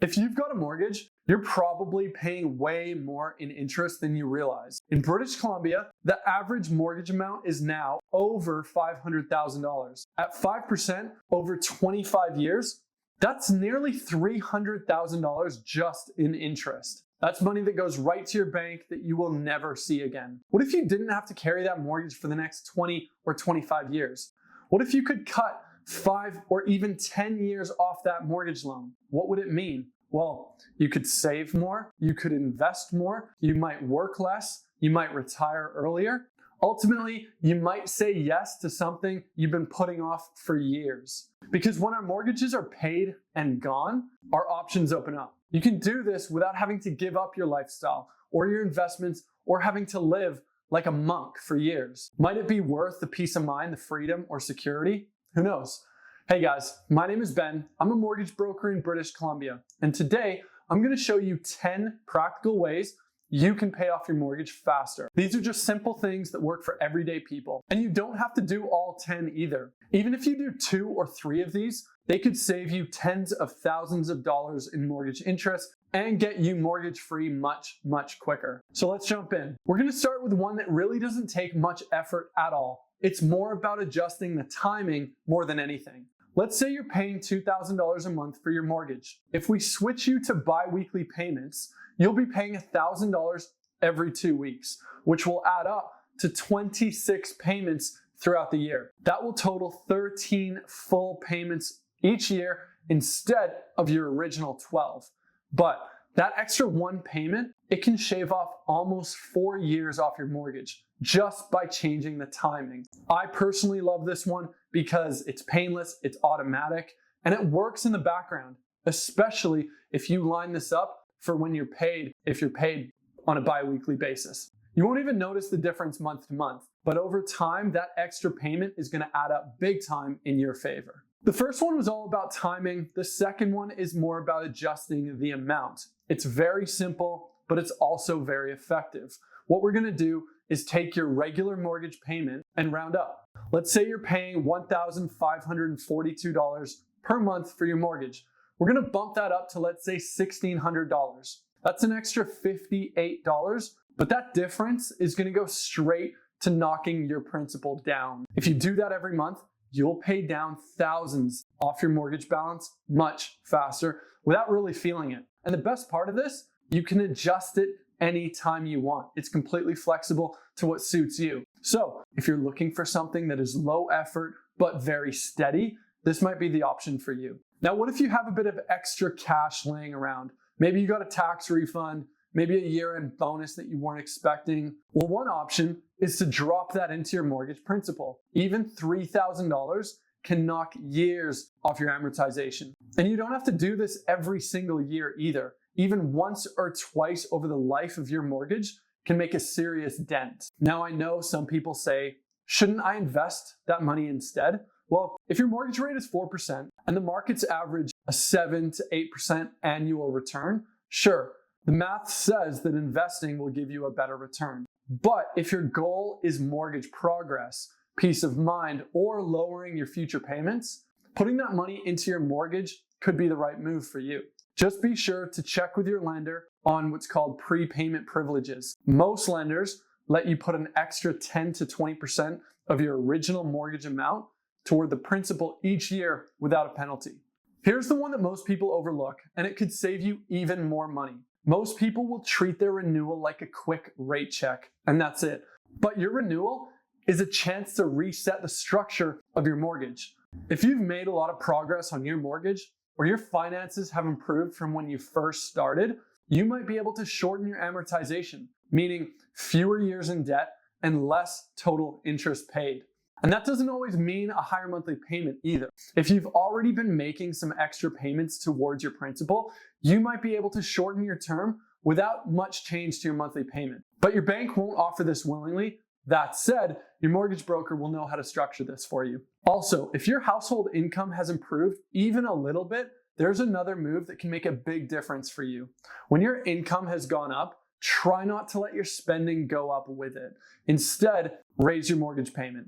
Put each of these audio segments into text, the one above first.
If you've got a mortgage, you're probably paying way more in interest than you realize. In British Columbia, the average mortgage amount is now over $500,000. At 5% over 25 years, that's nearly $300,000 just in interest. That's money that goes right to your bank that you will never see again. What if you didn't have to carry that mortgage for the next 20 or 25 years? What if you could cut 5 or even 10 years off that mortgage loan? What would it mean? Well, you could save more, you could invest more, you might work less, you might retire earlier. Ultimately, you might say yes to something you've been putting off for years. Because when our mortgages are paid and gone, our options open up. You can do this without having to give up your lifestyle or your investments or having to live like a monk for years. Might it be worth the peace of mind, the freedom, or security? Who knows? Hey guys, my name is Ben. I'm a mortgage broker in British Columbia. And today, I'm going to show you 10 practical ways you can pay off your mortgage faster. These are just simple things that work for everyday people. And you don't have to do all 10 either. Even if you do 2 or 3 of these, they could save you tens of thousands of dollars in mortgage interest and get you mortgage free much, much quicker. So let's jump in. We're going to start with one that really doesn't take much effort at all. It's more about adjusting the timing more than anything. Let's say you're paying $2,000 a month for your mortgage. If we switch you to bi-weekly payments, you'll be paying $1,000 every 2 weeks, which will add up to 26 payments throughout the year. That will total 13 full payments each year instead of your original 12. But that extra one payment, it can shave off almost 4 years off your mortgage just by changing the timing. I personally love this one because it's painless, it's automatic, and it works in the background, especially if you line this up for when you're paid, if you're paid on a bi-weekly basis. You won't even notice the difference month to month, but over time, that extra payment is gonna add up big time in your favor. The first one was all about timing. The second one is more about adjusting the amount. It's very simple, but it's also very effective. What we're gonna do is take your regular mortgage payment and round up. Let's say you're paying $1,542 per month for your mortgage. We're gonna bump that up to, let's say, $1,600. That's an extra $58, but that difference is gonna go straight to knocking your principal down. If you do that every month, you'll pay down thousands off your mortgage balance much faster without really feeling it. And the best part of this, you can adjust it anytime you want. It's completely flexible to what suits you. So if you're looking for something that is low effort but very steady, this might be the option for you. Now, what if you have a bit of extra cash laying around? Maybe you got a tax refund, maybe a year-end bonus that you weren't expecting. Well, one option is to drop that into your mortgage principal. Even $3,000 can knock years off your amortization. And you don't have to do this every single year either. Even once or twice over the life of your mortgage can make a serious dent. Now, I know some people say, shouldn't I invest that money instead? Well, if your mortgage rate is 4% and the market's average a 7 to 8% annual return, sure, the math says that investing will give you a better return. But if your goal is mortgage progress, peace of mind, or lowering your future payments, putting that money into your mortgage could be the right move for you. Just be sure to check with your lender on what's called prepayment privileges. Most lenders let you put an extra 10 to 20% of your original mortgage amount toward the principal each year without a penalty. Here's the one that most people overlook, and it could save you even more money. Most people will treat their renewal like a quick rate check, and that's it. But your renewal is a chance to reset the structure of your mortgage. If you've made a lot of progress on your mortgage, or your finances have improved from when you first started, you might be able to shorten your amortization, meaning fewer years in debt and less total interest paid. And that doesn't always mean a higher monthly payment either. If you've already been making some extra payments towards your principal, you might be able to shorten your term without much change to your monthly payment. But your bank won't offer this willingly. That said, your mortgage broker will know how to structure this for you. Also, if your household income has improved even a little bit, there's another move that can make a big difference for you. When your income has gone up, try not to let your spending go up with it. Instead, raise your mortgage payment.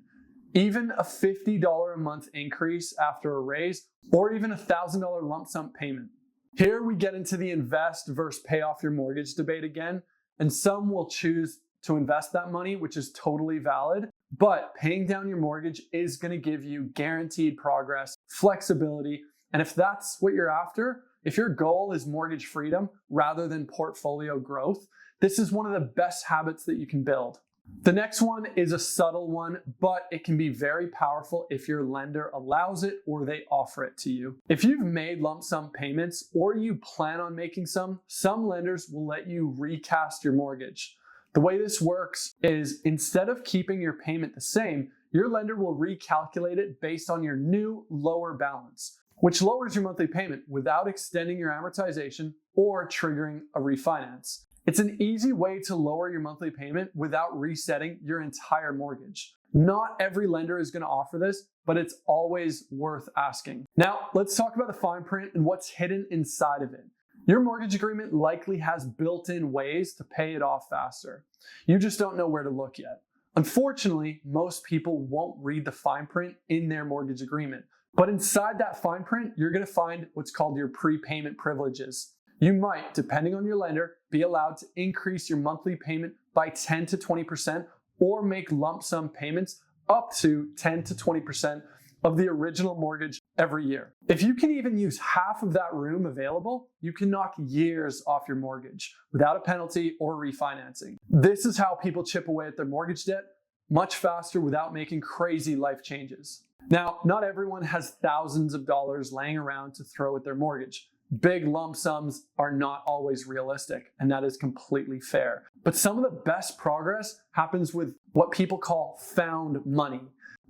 Even a $50 a month increase after a raise, or even a $1,000 lump sum payment. Here we get into the invest versus pay off your mortgage debate again, and some will choose to invest that money, which is totally valid, but paying down your mortgage is going to give you guaranteed progress, flexibility, and if that's what you're after, if your goal is mortgage freedom rather than portfolio growth, this is one of the best habits that you can build. The next one is a subtle one, but it can be very powerful if your lender allows it or they offer it to you. If you've made lump sum payments or you plan on making some lenders will let you recast your mortgage. The way this works is instead of keeping your payment the same, your lender will recalculate it based on your new lower balance, which lowers your monthly payment without extending your amortization or triggering a refinance. It's an easy way to lower your monthly payment without resetting your entire mortgage. Not every lender is going to offer this, but it's always worth asking. Now, let's talk about the fine print and what's hidden inside of it. Your mortgage agreement likely has built-in ways to pay it off faster. You just don't know where to look yet. Unfortunately, most people won't read the fine print in their mortgage agreement. But inside that fine print, you're going to find what's called your prepayment privileges. You might, depending on your lender, be allowed to increase your monthly payment by 10 to 20% or make lump sum payments up to 10 to 20% of the original mortgage every year. If you can even use half of that room available, you can knock years off your mortgage without a penalty or refinancing. This is how people chip away at their mortgage debt much faster without making crazy life changes. Now, not everyone has thousands of dollars laying around to throw at their mortgage. Big lump sums are not always realistic, and that is completely fair. But some of the best progress happens with what people call found money.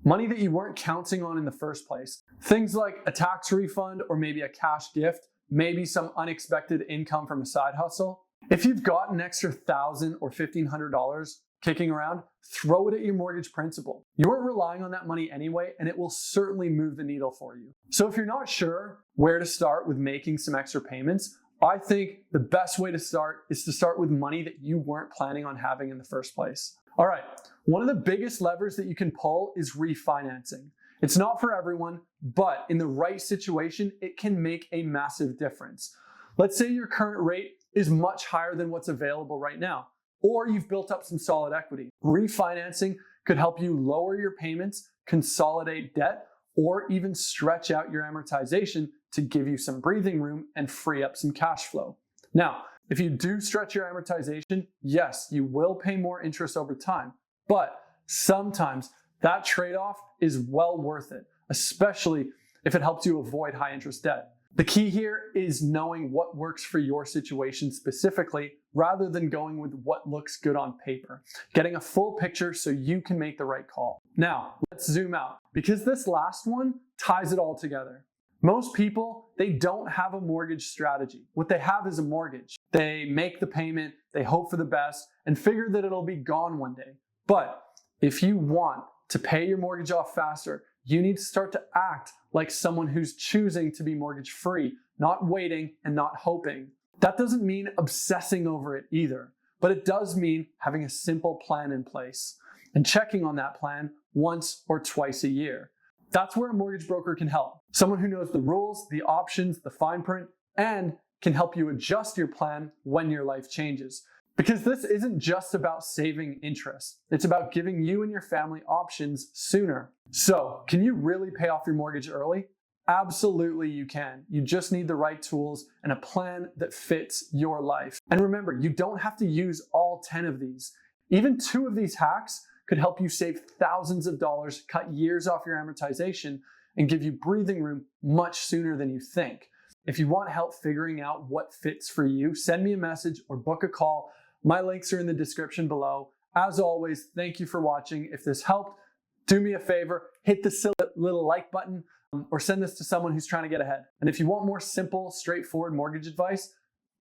Money that you weren't counting on in the first place. Things like a tax refund or maybe a cash gift, maybe some unexpected income from a side hustle. If you've got an extra $1,000 or $1,500 kicking around, throw it at your mortgage principal. You're relying on that money anyway, and it will certainly move the needle for you. So if you're not sure where to start with making some extra payments, I think the best way to start is to start with money that you weren't planning on having in the first place. All right, one of the biggest levers that you can pull is refinancing. It's not for everyone, but in the right situation, it can make a massive difference. Let's say your current rate is much higher than what's available right now, or you've built up some solid equity. Refinancing could help you lower your payments, consolidate debt, or even stretch out your amortization to give you some breathing room and free up some cash flow. Now, if you do stretch your amortization, yes, you will pay more interest over time, but sometimes that trade-off is well worth it, especially if it helps you avoid high interest debt. The key here is knowing what works for your situation specifically rather than going with what looks good on paper. Getting a full picture so you can make the right call. Now, let's zoom out because this last one ties it all together. Most people, they don't have a mortgage strategy. What they have is a mortgage. They make the payment, they hope for the best, and figure that it'll be gone one day. But if you want to pay your mortgage off faster, you need to start to act like someone who's choosing to be mortgage free, not waiting and not hoping. That doesn't mean obsessing over it either, but it does mean having a simple plan in place and checking on that plan once or twice a year. That's where a mortgage broker can help. Someone who knows the rules, the options, the fine print, and can help you adjust your plan when your life changes. Because this isn't just about saving interest. It's about giving you and your family options sooner. So, can you really pay off your mortgage early? Absolutely you can. You just need the right tools and a plan that fits your life. And remember, you don't have to use all 10 of these. Even 2 of these hacks could help you save thousands of dollars, cut years off your amortization, and give you breathing room much sooner than you think. If you want help figuring out what fits for you, send me a message or book a call. My links are in the description below. As always, thank you for watching. If this helped, do me a favor, hit the silly little like button or send this to someone who's trying to get ahead. And if you want more simple, straightforward mortgage advice,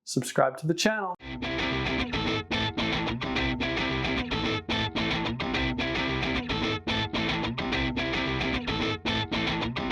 subscribe to the channel.